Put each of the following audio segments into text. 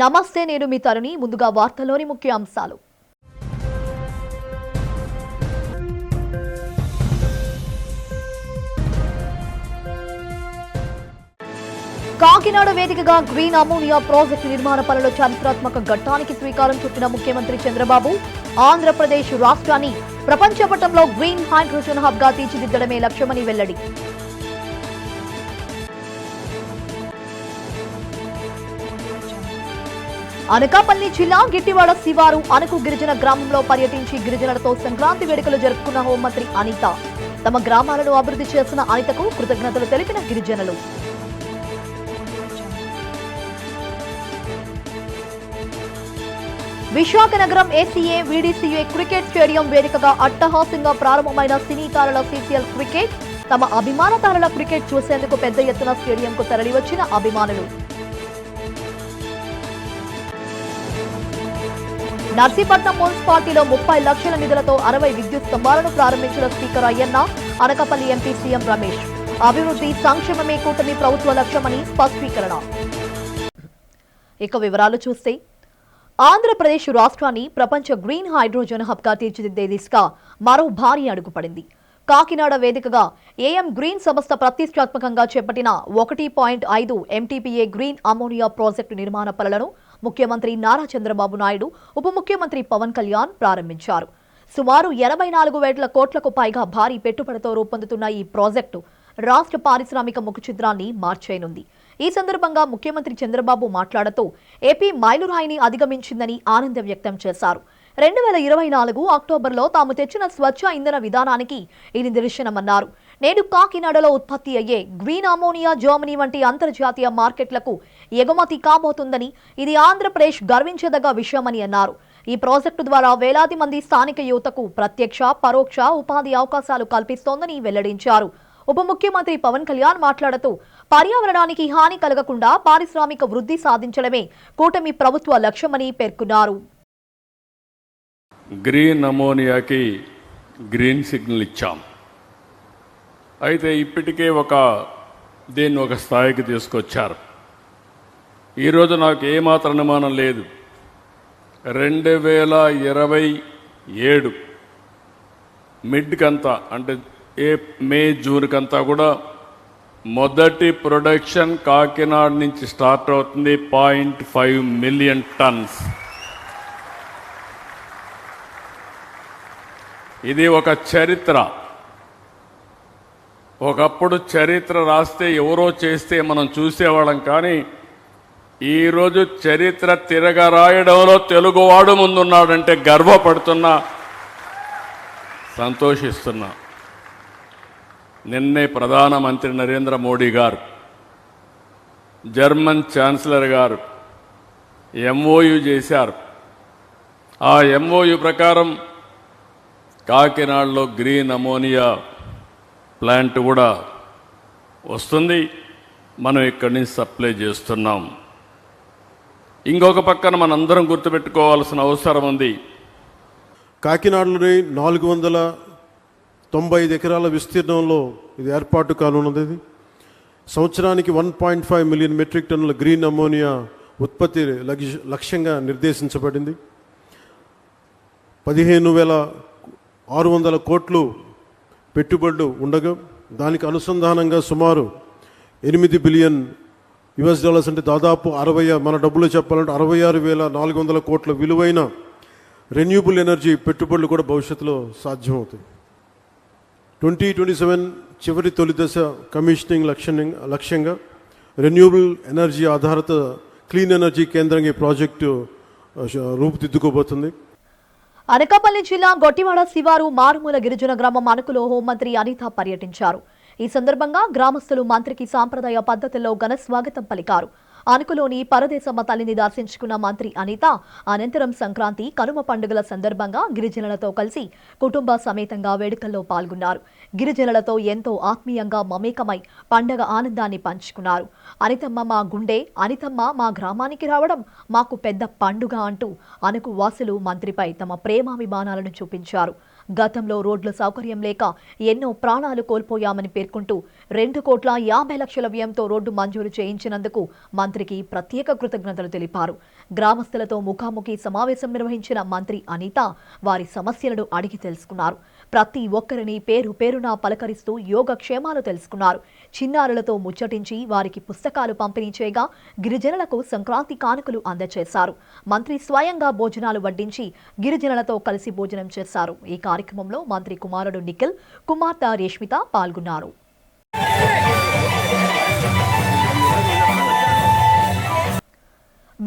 నమస్తే, నేను మీ తరుణి. ముందుగా వార్తలోని ముఖ్య అంశాలు. కాకినాడ వేదికగా గ్రీన్ అమోనియా ప్రాజెక్టు నిర్మాణ పనుల చారిత్రాత్మక ఘట్టానికి శ్రీకారం చుట్టిన ముఖ్యమంత్రి చంద్రబాబు ఆంధ్రప్రదేశ్ రాష్ట్రాన్ని ప్రపంచ పటంలో గ్రీన్ హైడ్రోజన్ హబ్ గా తీర్చిదిద్దడమే లక్ష్యమని వెల్లడి. అనకాపల్లి జిల్లా గిట్టివాడ శివారు అణుకు గిరిజన గ్రామంలో పర్యటించి గిరిజనులతో సంక్రాంతి వేడుకలు జరుపుకున్న హోంమంత్రి అనిత. తమ గ్రామాలను అభివృద్ధి చేసిన అనితకు కృతజ్ఞతలు తెలిపిన గిరిజనులు. విశాఖ నగరం ఏసీఏ వీడీసీఏ క్రికెట్ స్టేడియం వేదికగా అట్టహాసంగా ప్రారంభమైన సినీ తారల సీసీఎల్ క్రికెట్. తమ అభిమాన తారల క్రికెట్ చూసేందుకు పెద్ద ఎత్తున స్టేడియంకు తరలివచ్చిన అభిమానులు. నర్సీపట్నం మున్సిపాలిటీలో 30 లక్షల నిధులతో 60 విద్యుత్ స్తంభాలను ప్రారంభించిన speaker Ayyanna. Anakapalli MP CM Ramesh. అభివృద్ధి సంక్షేమమే కూటమి ప్రభుత్వ లక్ష్యమని స్పష్టీకరణ. ఇక వివరాలు చూస్తే, ఆంధ్రప్రదేశ్ రాష్ట్రాన్ని ప్రపంచ గ్రీన్ హైడ్రోజన్ హబ్ గా తీర్చిదిద్దే దిశగా మరో భారీ అడుగు పడింది. కాకినాడ వేదికగా ఏఎం గ్రీన్ సంస్థ ప్రతిష్టాత్మకంగా చేపట్టిన 1.5 MTPA గ్రీన్ అమోనియా ప్రాజెక్టు నిర్మాణ పనులను ముఖ్యమంత్రి నారా చంద్రబాబు నాయుడు, ఉప ముఖ్యమంత్రి పవన్ కళ్యాణ్ ప్రారంభించారు. సుమారు 84,000 కోట్లకు పైగా భారీ పెట్టుబడితో రూపొందుతున్న ఈ ప్రాజెక్టు రాష్ట్ర పారిశ్రామిక ముఖచిత్రాన్ని మార్చేయనుంది. ఈ సందర్భంగా ముఖ్యమంత్రి చంద్రబాబు మాట్లాడుతూ ఏపీ మైలురాయిని అధిగమించిందని ఆనందం వ్యక్తం చేశారు. 2024 అక్టోబర్లో తాము తెచ్చిన స్వచ్ఛ ఇంధన విధానానికి ఇది నిదర్శనమన్నారు. నేడు కాకినాడలో ఉత్పత్తి అయ్యే గ్రీన్ అమోనియా జర్మనీ వంటి అంతర్జాతీయ మార్కెట్లకు ఎగుమతి కాబోతుందని, ఇది ఆంధ్రప్రదేశ్ గర్వించదగ్గ విషయమని అన్నారు. ఈ ప్రాజెక్టు ద్వారా వేలాది మంది స్థానిక యువతకు ప్రత్యక్ష, పరోక్ష ఉపాధి అవకాశాలు కల్పిస్తోందని వెల్లడించారు. ఉప ముఖ్యమంత్రి పవన్ కళ్యాణ్ మాట్లాడుతూ పర్యావరణానికి హాని కలగకుండా పారిశ్రామిక వృద్ధి సాధించడమే కూటమి ప్రభుత్వ లక్ష్యమని పేర్కొన్నారు. గ్రీన్ అమోనియాకి గ్రీన్ సిగ్నల్ ఇచ్చాం. అయితే ఇప్పటికే దీన్ని ఒక స్థాయికి తీసుకొచ్చారు. ఈరోజు నాకు ఏమాత్రం అనుమానం లేదు, 2027 మిడ్కంతా, అంటే మే జూన్కంతా కూడా మొదటి ప్రొడక్షన్ కాకినాడ నుంచి స్టార్ట్ అవుతుంది. 0.5 మిలియన్ టన్స్. ఇది ఒక చరిత్ర. ఒకప్పుడు చరిత్ర రాస్తే ఎవరో చేస్తే మనం చూసేవాళ్ళం, కానీ ఈరోజు చరిత్ర తిరగరాయడంలో తెలుగువాడు ముందున్నాడంటే గర్వపడుతున్నా, సంతోషిస్తున్నా. నిన్నే ప్రధానమంత్రి నరేంద్ర మోడీ గారు, జర్మన్ ఛాన్సలర్ గారు MOU చేశారు. ఆ MOU ప్రకారం కాకినాడలో గ్రీన్ అమోనియా ప్లాంట్ కూడా వస్తుంది. మనం ఇక్కడి నుంచి సప్లై చేస్తున్నాం. ఇంకొక పక్కన మనందరం గుర్తుపెట్టుకోవాల్సిన అవసరం ఉంది. కాకినాడలోని 495 ఎకరాల విస్తీర్ణంలో ఇది ఏర్పాటు కానున్నది. సంవత్సరానికి 1.5 మిలియన్ మెట్రిక్ టన్నుల గ్రీన్ అమోనియా ఉత్పత్తి లక్ష్యంగా నిర్దేశించబడింది. 15,600 కోట్లు పెట్టుబడులు ఉండగా దానికి అనుసంధానంగా సుమారు $8 బిలియన్ అంటే దాదాపు 60, మన డబ్బులు చెప్పాలంటే 66,400 కోట్ల విలువైన రెన్యూబుల్ ఎనర్జీ పెట్టుబడులు కూడా భవిష్యత్తులో సాధ్యమవుతాయి. 2027 చివరి తొలి దశ కమిషనింగ్ లక్ష్యంగా రెన్యూబుల్ ఎనర్జీ ఆధారిత క్లీన్ ఎనర్జీ కేంద్రంగా ఈ ప్రాజెక్టు రూపుదిద్దుకోబోతుంది. అనకాపల్లి జిల్లా గొట్టివాడ శివారు మారుమూల గిరిజన గ్రామం అణుకులో హోంమంత్రి అనిత పర్యటించారు. ఈ సందర్భంగా గ్రామస్తులు మంత్రికి సాంప్రదాయ పద్ధతుల్లో ఘన స్వాగతం పలికారు. అణుకులోని పరదేశమ్మ తల్లిని దర్శించుకున్న మంత్రి అనిత అనంతరం సంక్రాంతి, కనుమ పండుగల సందర్భంగా గిరిజనులతో కలిసి కుటుంబ సమేతంగా వేడుకల్లో పాల్గొన్నారు. గిరిజనులతో ఎంతో ఆత్మీయంగా మమేకమై పండగ ఆనందాన్ని పంచుకున్నారు. అనితమ్మ మా గుండె, అనితమ్మ మా గ్రామానికి రావడం మాకు పెద్ద పండుగ అంటూ అణుకు వాసులు మంత్రిపై తమ ప్రేమాభిమానాలను చూపించారు. గతంలో రోడ్ల సౌకర్యం లేక ఎన్నో ప్రాణాలు కోల్పోయామని పేర్కొంటూ 2,50,00,000 వ్యయంతో రోడ్డు మంజూరు చేయించినందుకు మంత్రికి ప్రత్యేక కృతజ్ఞతలు తెలిపారు. గ్రామస్తులతో ముఖాముఖి సమావేశం నిర్వహించిన మంత్రి అనిత వారి సమస్యలను అడిగి తెలుసుకున్నారు. ప్రతి ఒక్కరిని పేరు పేరున పలకరిస్తూ యోగక్షేమాలు తెలుసుకున్నారు. చిన్నారులతో ముచ్చటించి వారికి పుస్తకాలు పంపిణీ చేయగా గిరిజనులకు సంక్రాంతి కానుకలు అందజేశారు. మంత్రి స్వయంగా భోజనాలు వడ్డించి గిరిజనులతో కలిసి భోజనం చేశారు. ఈ కార్యక్రమంలో మంత్రి కుమారుడు నిఖిల్, కుమార్తె రేష్మిత పాల్గొన్నారు.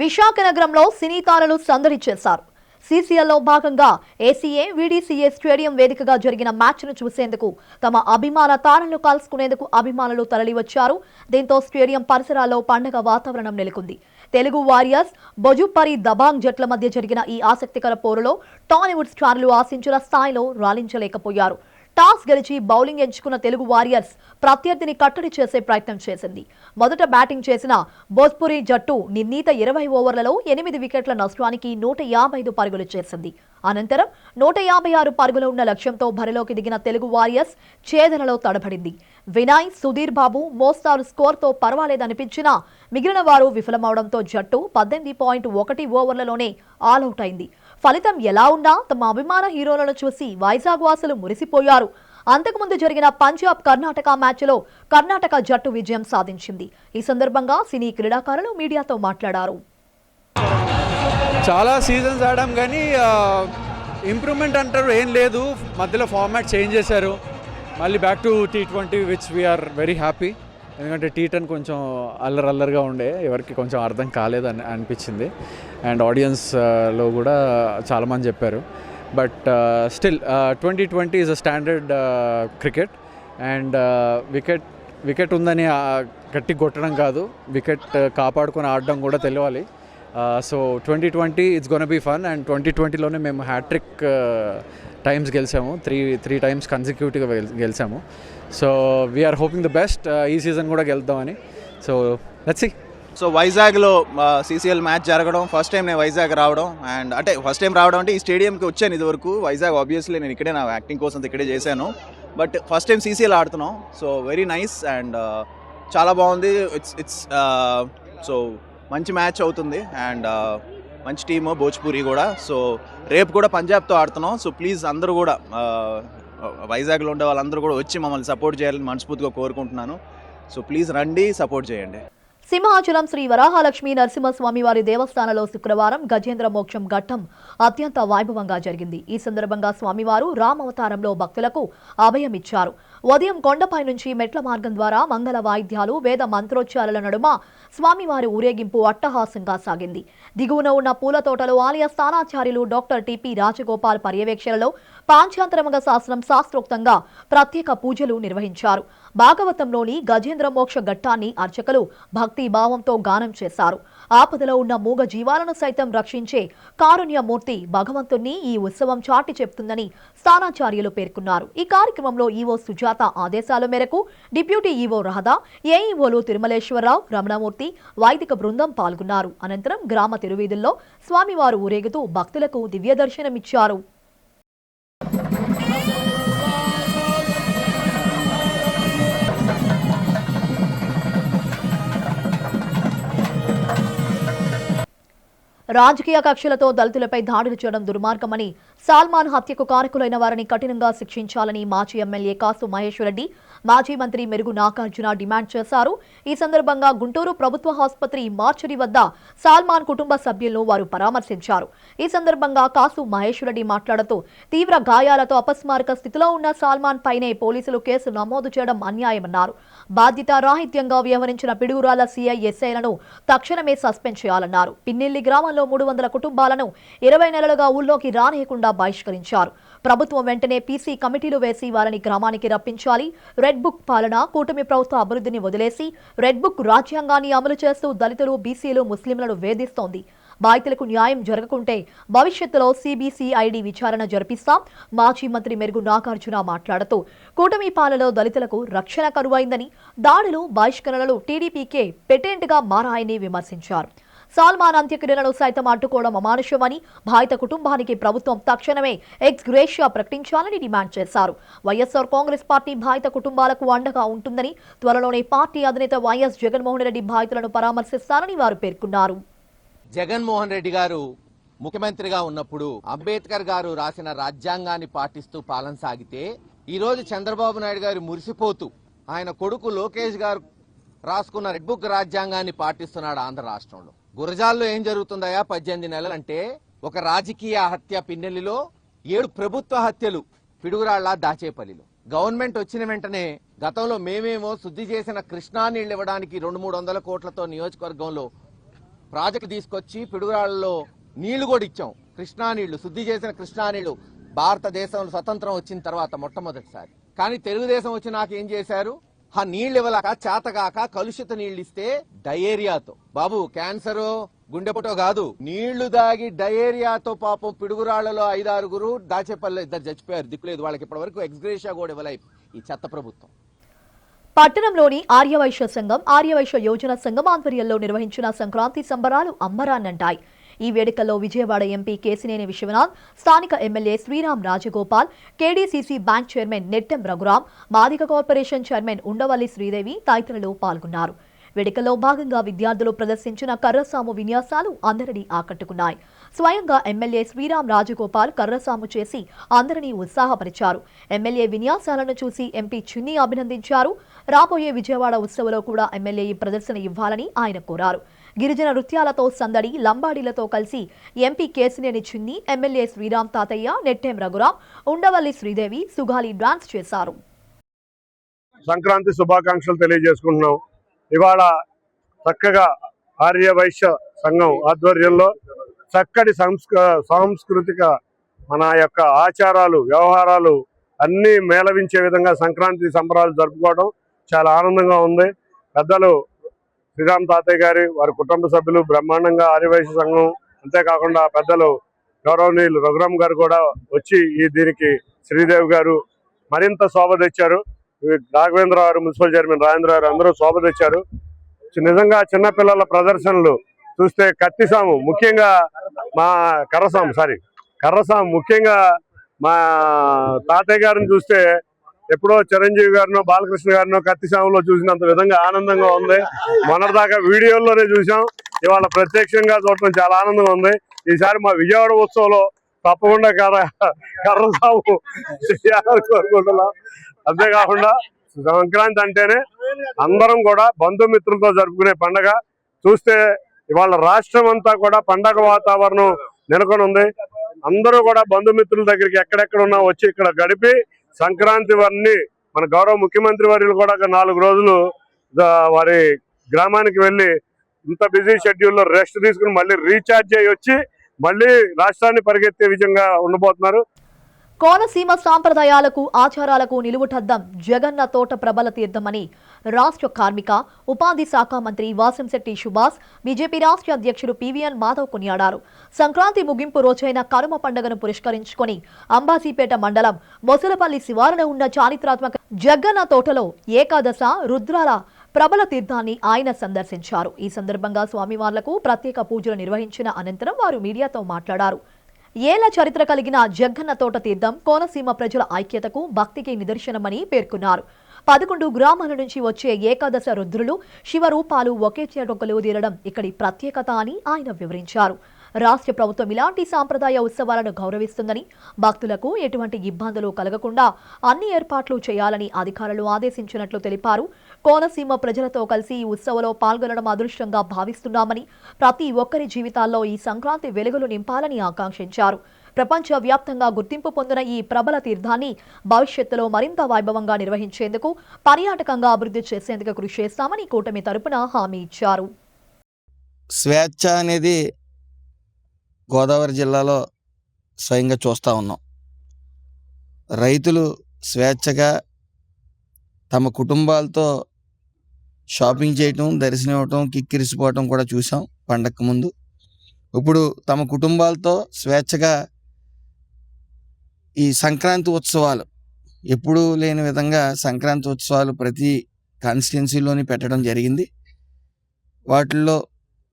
విశాఖ నగరంలో సినీ తారలు సందడి చేశారు. సీసీఎల్లో భాగంగా ఏసీఏ వీడీసీఏ స్టేడియం వేదికగా జరిగిన మ్యాచ్ను చూసేందుకు తమ అభిమాన తారలను కలుసుకునేందుకు అభిమానులు తరలివచ్చారు. దీంతో స్టేడియం పరిసరాల్లో పండగ వాతావరణం నెలకొంది. తెలుగు వారియర్స్, బొజుపరి దబాంగ్ జట్ల మధ్య జరిగిన ఈ ఆసక్తికర పోరులో టాలీవుడ్ స్టార్లు ఆశించిన స్థాయిలో రాణించలేకపోయారు. టాస్ గెలిచి బౌలింగ్ ఎంచుకున్న తెలుగు వారియర్స్ ప్రత్యర్థిని కట్టడి చేసే ప్రయత్నం చేసింది. మొదట బ్యాటింగ్ చేసిన భోజ్పురి జట్టు నిర్ణీత 20 ఓవర్లలో 8 వికెట్ల నష్టానికి 155 పరుగులు చేసింది. అనంతరం 156 పరుగులు ఉన్న లక్ష్యంతో బరిలోకి దిగిన తెలుగు వారియర్స్ ఛేదనలో తడబడింది. వినయ్, సుధీర్ బాబు మోస్తారు స్కోర్తో పర్వాలేదనిపించినా మిగిలిన వారు విఫలమవడంతో జట్టు 18.1 ఓవర్లలోనే ఆలౌట్ అయింది. ఫలితం ఎలా ఉన్నా తమ అభిమాన హీరోలను చూసి వైజాగ్ వాసులు మురిసిపోయారు. అంతకుముందు జరిగిన పంజాబ్ కర్ణాటక మ్యాచ్లో కర్ణాటక జట్టు విజయం సాధించింది. ఈ సందర్భంగా సినీ క్రీడాకారులు మీడియాతో మాట్లాడారు. చాలా సీజన్స్ ఆడాం కానీ ఇంప్రూవ్మెంట్ అంటారు ఏం లేదు. మధ్యలో ఫార్మాట్ చేంజ్ చేశారు. మళ్ళీ back to T20 which we are very happy. ఎందుకంటే T10 కొంచెం అల్లరల్లరిగా ఉండే, ఎవరికి కొంచెం అర్థం కాలేదు అనిపించింది. అండ్ ఆడియన్స్లో కూడా చాలామంది చెప్పారు. But still 2020 is a standard cricket. And wicket ఉందని గట్టి కొట్టడం కాదు, వికెట్ కాపాడుకొని ఆడడం కూడా తెలియాలి. So 2020 it's gonna be fun. And 2020లోనే మేము హ్యాట్రిక్ టైమ్స్ గెలిచాము, త్రీ టైమ్స్ కన్సిక్యూటివ్గా గెలిచాము. So we're hoping the best. ఈ సీజన్ కూడా గెలుద్దామని. So let's see. సో వైజాగ్లో సీసీఎల్ మ్యాచ్ జరగడం ఫస్ట్ టైం నేను వైజాగ్ రావడం. అండ్ అంటే ఫస్ట్ టైం రావడం అంటే ఈ స్టేడియంకి వచ్చాను ఇదివరకు. వైజాగ్ ఆబ్వియస్లీ నేను ఇక్కడే నా యాక్టింగ్ కోసం ఇక్కడే చేశాను. బట్ ఫస్ట్ టైం సీసీఎల్ ఆడుతున్నాం. సో వెరీ నైస్ అండ్ చాలా బాగుంది. ఇట్స్ సో మంచి మ్యాచ్ అవుతుంది. అండ్ మంచి టీము భోజ్పురి కూడా. సో రేపు కూడా పంజాబ్తో ఆడుతున్నాం. సో ప్లీజ్ అందరూ కూడా వైజాగ్లో ఉండే వాళ్ళందరూ కూడా వచ్చి మమ్మల్ని సపోర్ట్ చేయాలని మనస్ఫూర్తిగా కోరుకుంటున్నాను. సో ప్లీజ్ రండి, సపోర్ట్ చేయండి. సింహాచలం శ్రీ వరాహలక్ష్మీ నరసింహస్వామి వారి దేవస్థానంలో శుక్రవారం గజేంద్ర మోక్షం ఘట్టం అత్యంత వైభవంగా జరిగింది. ఈ సందర్భంగా స్వామివారు రామవతారంలో భక్తులకు అభయమిచ్చారు. ఉదయం కొండపై నుంచి మెట్ల మార్గం ద్వారా మంగళ వాయిద్యాలు, వేద మంత్రోచ్చారాల నడుమ స్వామివారి ఊరేగింపు అట్టహాసంగా సాగింది. దిగువన ఉన్న పూల తోటలో ఆలయ స్థానాచార్యులు డాక్టర్ టిపి రాజగోపాల్ పర్యవేక్షణలో పాంచాంతరమగ శాస్త్రం శాస్త్రోక్తంగా ప్రత్యేక పూజలు నిర్వహించారు. భాగవతంలోని గజేంద్ర మోక్ష ఘట్టాన్ని అర్చకులు భక్తి భావంతో గానం చేశారు. ఆపదలో ఉన్న మూగ జీవాలను సైతం రక్షించే కారుణ్యమూర్తి భగవంతుణ్ణి ఈ ఉత్సవం చాటి చెప్తుందని స్థానాచార్యులు పేర్కొన్నారు. ఈ కార్యక్రమంలో ఈవో సుజాత ఆదేశాల మేరకు డిప్యూటీ ఈవో రహదా, ఏఈఓలు తిరుమలేశ్వరరావు, రమణమూర్తి, వైదిక బృందం పాల్గొన్నారు. అనంతరం గ్రామ తిరువీధుల్లో స్వామివారు ఊరేగుతూ భక్తులకు దివ్య దర్శనమిచ్చారు. రాజకీయ కక్షలతో దళితులపై దాడులు చేయడం దుర్మార్గమని, సాల్మాన్ హత్యకు కారకులైన వారిని కఠినంగా శిక్షించాలని మాజీ ఎమ్మెల్యే కాసు మహేశ్వరరెడ్డి, మాజీ మంత్రి మెరుగు నాగార్జున డిమాండ్ చేశారు. ఈ సందర్భంగా గుంటూరు ప్రభుత్వ ఆసుపత్రి మార్చరీ వద్ద సాల్మాన్ కుటుంబ సభ్యులను వారు పరామర్శించారు. ఈ సందర్భంగా కాసు మహేశ్వరరెడ్డి మాట్లాడుతూ తీవ్ర గాయాలతో అపస్మారక స్థితిలో ఉన్న సాల్మాన్ పైనే పోలీసులు కేసు నమోదు చేయడం అన్యాయమన్నారు. బాధ్యతారాహిత్యంగా వ్యవహరించిన పిడుగురాల సీఐ ఎస్ఐలను తక్షణమే సస్పెండ్ చేయాలన్నారు. పిన్నెల్లి గ్రామంలో 300 కుటుంబాలను 20 నెలలుగా ఊళ్ళోకి రానియకుండా బహిష్కరించారు. ప్రభుత్వం వెంటనే పీసీ కమిటీలు వేసి వారిని గ్రామానికి రప్పించాలి. రెడ్ బుక్ పాలన, కూటమి ప్రభుత్వ అభివృద్ధిని వదిలేసి రెడ్ బుక్ రాజ్యాంగాన్ని అమలు చేస్తూ దళితులు, బీసీలు, ముస్లింలను వేధిస్తోంది. బాధితులకు న్యాయం జరగకుంటే భవిష్యత్తులో సిబిసిఐడి విచారణ జరిపిస్తాం. మాజీ మంత్రి మెరుగు నాగార్జున మాట్లాడుతూ కూటమి పాలనలో దళితులకు రక్షణ కరువైందని, దాడులు, బహిష్కరణలు టీడీపీకే పెటెంట్గా మారాయని విమర్శించారు. సాల్మాన్ అంత్యక్రియలను సైతం అడ్డుకోవడం అమానుషమని, బాధిత కుటుంబానికి ప్రభుత్వం తక్షణమే ఎక్స్ గ్రేషియా ప్రకటించాలని డిమాండ్ చేశారు. వైఎస్ఆర్ కాంగ్రెస్ పార్టీ బాధిత కుటుంబాలకు అండగా ఉంటుందని, త్వరలోనే పార్టీ అధినేత వైఎస్ జగన్మోహన్ రెడ్డి బాధితులను పరామర్శిస్తారని వారు పేర్కొన్నారు. జగన్మోహన్ రెడ్డి గారు ముఖ్యమంత్రిగా ఉన్నప్పుడు అంబేద్కర్ గారు రాసిన రాజ్యాంగాన్ని పాటిస్తూ పాలన సాగితే ఈరోజు చంద్రబాబు నాయుడు గారు మురిసిపోతూ ఆయన కొడుకు లోకేష్ గారు రాసుకున్న రెడ్ బుక్ రాజ్యాంగాన్ని పాటిస్తున్నాడు ఆంధ్ర రాష్ట్రంలో. గురజాల్లో ఏం జరుగుతుందయా 18 నెలలు అంటే ఒక రాజకీయ హత్య పిన్నెల్లిలో 7 ప్రభుత్వ హత్యలు పిడుగురాళ్ల దాచేపల్లిలో. గవర్నమెంట్ వచ్చిన వెంటనే గతంలో మేమేమో శుద్ధి చేసిన కృష్ణా నీళ్లు ఇవ్వడానికి 200-300 కోట్లతో నియోజకవర్గంలో ప్రాజెక్టు తీసుకొచ్చి పిడుగురాళ్లలో నీళ్లు కూడా ఇచ్చాం. కృష్ణా నీళ్లు, శుద్ధి చేసిన కృష్ణా నీళ్లు భారతదేశంలో స్వతంత్రం వచ్చిన తర్వాత మొట్టమొదటిసారి. కానీ తెలుగుదేశం వచ్చినాక ఏం చేశారు? ఆ నీళ్లు ఇవ్వలేక చేతగాక కలుషిత నీళ్లు ఇస్తే డయేరియాతో, బాబు క్యాన్సర్ గుండెపోటో కాదు, నీళ్లు దాగి డయేరియాతో పాపం పిడుగురాళ్లలో 5-6 దాచేపల్లి 2 చచ్చిపోయారు. దిక్కులేదు వాళ్ళకి. ఇప్పటి వరకు ఎక్స్గ్రేషియా కూడా ఇవ్వలే ఈ చెత్త ప్రభుత్వం. పట్టణంలోని ఆర్యవైశ్య సంఘం, ఆర్యవైశ్య యోజన సంఘం ఆధ్వర్యంలో నిర్వహించిన సంక్రాంతి సంబరాలు అంబరాన్నంటాయి. ఈ వేడుకల్లో విజయవాడ ఎంపీ కేసినేని విశ్వనాథ్, స్థానిక MLA Sriram Rajagopal, KDCC bank chairman Nettem Raghuram, Madiga corporation chairman Undavalli Sridevi తదితరులు పాల్గొన్నారు. వేడుకల్లో భాగంగా విద్యార్థులు ప్రదర్శించిన కర్రసాము విన్యాసాలు అందరినీ ఆకట్టుకున్నాయి. స్వయంగా ఎమ్మెల్యే శ్రీరామ్ రాజగోపాల్ కర్రసాము చేసి అందరినీ ఉత్సాహపరిచారు. ఎమ్మెల్యే విన్యాసాలను చూసి ఎంపీ చిన్ని అభినందించారు. రాబోయే విజయవాడ ఉత్సవంలో కూడా ఎమ్మెల్యే ఈ ప్రదర్శన ఇవ్వాలని ఆయన కోరారు. గిరిజన నృత్యాలతో సందడి, లంబాడీలతో కలిసి ఎంపీ కేసినేని చిన్ని, ఎమ్మెల్యే శ్రీరామ్ తాతయ్య, నెట్టెం రఘురాం, ఉండవల్లి శ్రీదేవి సుగాలి డాన్స్ చేశారు. సంక్రాంతి శుభాకాంక్షలు తెలియజేసుకుంటున్నాం. ఇవాళ చక్కగా ఆర్య వైశ్య సంఘం ఆధ్వర్యంలో చక్కటి సాంస్కృతిక మన యొక్క ఆచారాలు, వ్యవహారాలు అన్నీ మేళవించే విధంగా సంక్రాంతి సంబరాలు జరుపుకోవడం చాలా ఆనందంగా ఉంది. పెద్దలు శ్రీరామ్ తాతయ్య గారి వారి కుటుంబ సభ్యులు బ్రహ్మాండంగా ఆర్యవైశ్య సంఘం, అంతేకాకుండా పెద్దలు గౌరవనీయులు రఘురామ్ గారు కూడా వచ్చి దీనికి శ్రీదేవి గారు మరింత శోభ తెచ్చారు. రాఘవేంద్ర గారు, మున్సిపల్ చైర్మన్ రాజేంద్ర గారు అందరూ శోభ తెచ్చారు. నిజంగా చిన్నపిల్లల ప్రదర్శనలు చూస్తే కత్తిసాము, ముఖ్యంగా మా కర్రసాము ముఖ్యంగా మా తాతయ్య గారిని చూస్తే ఎప్పుడో చిరంజీవి గారినో బాలకృష్ణ గారినో కత్తిసాములో చూసినంత విధంగా ఆనందంగా ఉంది. మొన్నటిదాకా వీడియోల్లోనే చూసాం, ఇవాళ ప్రత్యక్షంగా చూడటం చాలా ఆనందంగా ఉంది. ఈసారి మా విజయవాడ ఉత్సవంలో తప్పకుండా కర్రసాము చేయాలని కోరుకుంటున్నాం. అంతేకాకుండా సంక్రాంతి అంటేనే అందరం కూడా బంధుమిత్రులతో జరుపుకునే పండగ. చూస్తే ఇవాళ రాష్ట్రం అంతా కూడా పండగ వాతావరణం నెలకొని ఉంది. అందరూ కూడా బంధుమిత్రుల దగ్గరికి ఎక్కడెక్కడ ఉన్నా వచ్చి ఇక్కడ గడిపి సంక్రాంతి వారిని మన గౌరవ ముఖ్యమంత్రి వర్యులు కూడా 4 రోజులు వారి గ్రామానికి వెళ్ళి ఇంత బిజీ షెడ్యూల్లో రెస్ట్ తీసుకుని మళ్ళీ రీఛార్జ్ అయ్యి వచ్చి మళ్ళీ రాష్ట్రాన్ని పరిగెత్తే విధంగా ఉండబోతున్నారు. కోనసీమ సాంప్రదాయాలకు, ఆచారాలకు నిలువుటద్దం జగన్న తోట ప్రబల తీర్థమని రాష్ట్ర కార్మిక, ఉపాధి శాఖ మంత్రి వాసంశెట్టి సుభాష్, బీజేపీ రాష్ట్ర అధ్యక్షుడు పీవీఎన్ మాధవ్ కొనియాడారు. సంక్రాంతి ముగింపు రోజైన కనుమ పండుగను పురస్కరించుకొని అంబాజీపేట మండలం మొసలపల్లి శివారున ఉన్న చారిత్రాత్మక జగన్న తోటలో ఏకాదశ రుద్రాల ప్రబల తీర్థాన్ని ఆయన సందర్శించారు. ఈ సందర్భంగా స్వామివార్లకు ప్రత్యేక పూజలు నిర్వహించిన అనంతరం వారు మీడియాతో మాట్లాడారు. ఏళ్ల చరిత్ర కలిగిన జగ్గన్న తోట తీర్థం కోనసీమ ప్రజల ఐక్యతకు, భక్తికి నిదర్శనమని పేర్కొన్నారు. 11 గ్రామాల నుంచి వచ్చే ఏకాదశ రుద్రులు, శివరూపాలు ఒకే చోట కొలువుదీరడం ఇక్కడి ప్రత్యేకత అని ఆయన వివరించారు. రాష్ట్ర ప్రభుత్వం ఇలాంటి సాంప్రదాయ ఉత్సవాలను గౌరవిస్తుందని, భక్తులకు ఎటువంటి ఇబ్బందులు కలగకుండా అన్ని ఏర్పాట్లు చేయాలని అధికారులు ఆదేశించినట్లు తెలిపారు. కోనసీమ ప్రజలతో కలిసి ఈ ఉత్సవంలో పాల్గొనడం అదృష్టంగా భావిస్తున్నామని, ప్రతి ఒక్కరి జీవితాల్లో ఈ సంక్రాంతి వెలుగులు నింపాలని ఆకాంక్షించారు. ప్రపంచ వ్యాప్తంగా గుర్తింపు పొందిన ఈ ప్రబల తీర్థాన్ని భవిష్యత్తులో మరింత వైభవంగా నిర్వహించేందుకు, పర్యాటకంగా అభివృద్ధి చేసేందుకు కృషి చేస్తామని కూటమి తరపున హామీ ఇచ్చారు. స్వేచ్ఛ అనేది గోదావరి జిల్లాలో స్వయంగా చూస్తూ ఉన్నాం. రైతులు స్వేచ్ఛగా తమ కుటుంబాలతో షాపింగ్ చేయటం, దర్శనం ఇవ్వటం, కిక్కిరిసిపోవటం కూడా చూసాం పండగకు ముందు. ఇప్పుడు తమ కుటుంబాలతో స్వేచ్ఛగా ఈ సంక్రాంతి ఉత్సవాలు, ఎప్పుడూ లేని విధంగా సంక్రాంతి ఉత్సవాలు ప్రతి కాన్స్టిట్యున్సీలోని పెట్టడం జరిగింది. వాటిల్లో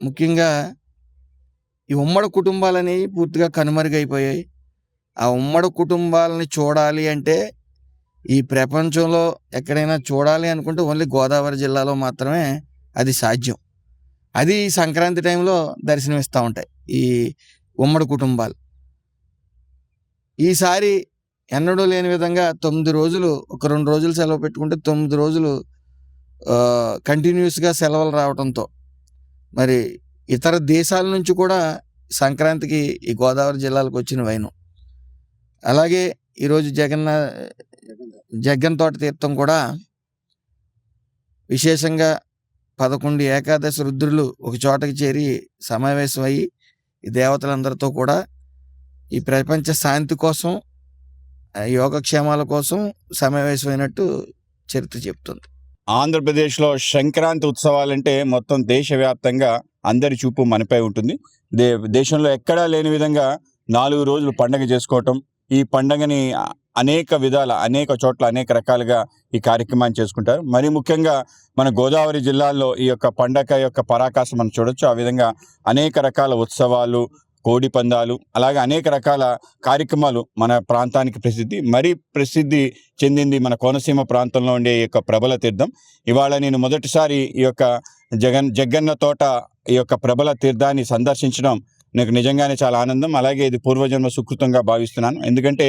ముఖ్యంగా ఈ ఉమ్మడి కుటుంబాలు అనేవి పూర్తిగా కనుమరుగైపోయాయి. ఆ ఉమ్మడి కుటుంబాలని చూడాలి అంటే, ఈ ప్రపంచంలో ఎక్కడైనా చూడాలి అనుకుంటే ఓన్లీ గోదావరి జిల్లాలో మాత్రమే అది సాధ్యం. అది సంక్రాంతి టైంలో దర్శనమిస్తూ ఉంటాయి ఈ ఉమ్మడి కుటుంబాలు. ఈసారి ఎన్నడూ లేని విధంగా 9 రోజులు, ఒక 2 రోజులు సెలవు పెట్టుకుంటే 9 రోజులు కంటిన్యూస్గా సెలవులు రావడంతో మరి ఇతర దేశాల నుంచి కూడా సంక్రాంతికి ఈ గోదావరి జిల్లాలకు వచ్చిన వైనం. అలాగే ఈరోజు జగన్ తోట తీర్థం కూడా విశేషంగా 11 ఏకాదశి రుద్రులు ఒక చోటకి చేరి సమావేశం అయ్యి ఈ దేవతలందరితో కూడా ఈ ప్రపంచ శాంతి కోసం, యోగక్షేమాల కోసం సమావేశమైనట్టు చరిత్ర చెప్తుంది. ఆంధ్రప్రదేశ్లో సంక్రాంతి ఉత్సవాలంటే మొత్తం దేశవ్యాప్తంగా అందరి చూపు మనపై ఉంటుంది. దేశంలో ఎక్కడా లేని విధంగా 4 రోజులు పండగ చేసుకోవటం, ఈ పండగని అనేక విధాల, అనేక చోట్ల, అనేక రకాలుగా ఈ కార్యక్రమాన్ని చేసుకుంటారు. మరి ముఖ్యంగా మన గోదావరి జిల్లాల్లో ఈ యొక్క పండగ యొక్క పరాకాష్ఠ మనం చూడొచ్చు. ఆ విధంగా అనేక రకాల ఉత్సవాలు, కోడి పందాలు, అలాగే అనేక రకాల కార్యక్రమాలు మన ప్రాంతానికి ప్రసిద్ధి చెందింది మన కోనసీమ ప్రాంతంలో ఉండే ఈ యొక్క ప్రబల తీర్థం. ఇవాళ నేను మొదటిసారి ఈ యొక్క జగ్గన్న తోట ఈ యొక్క ప్రబల తీర్థాన్ని సందర్శించడం నాకు నిజంగానే చాలా ఆనందం. అలాగే ఇది పూర్వజన్మ సుకృతంగా భావిస్తున్నాను. ఎందుకంటే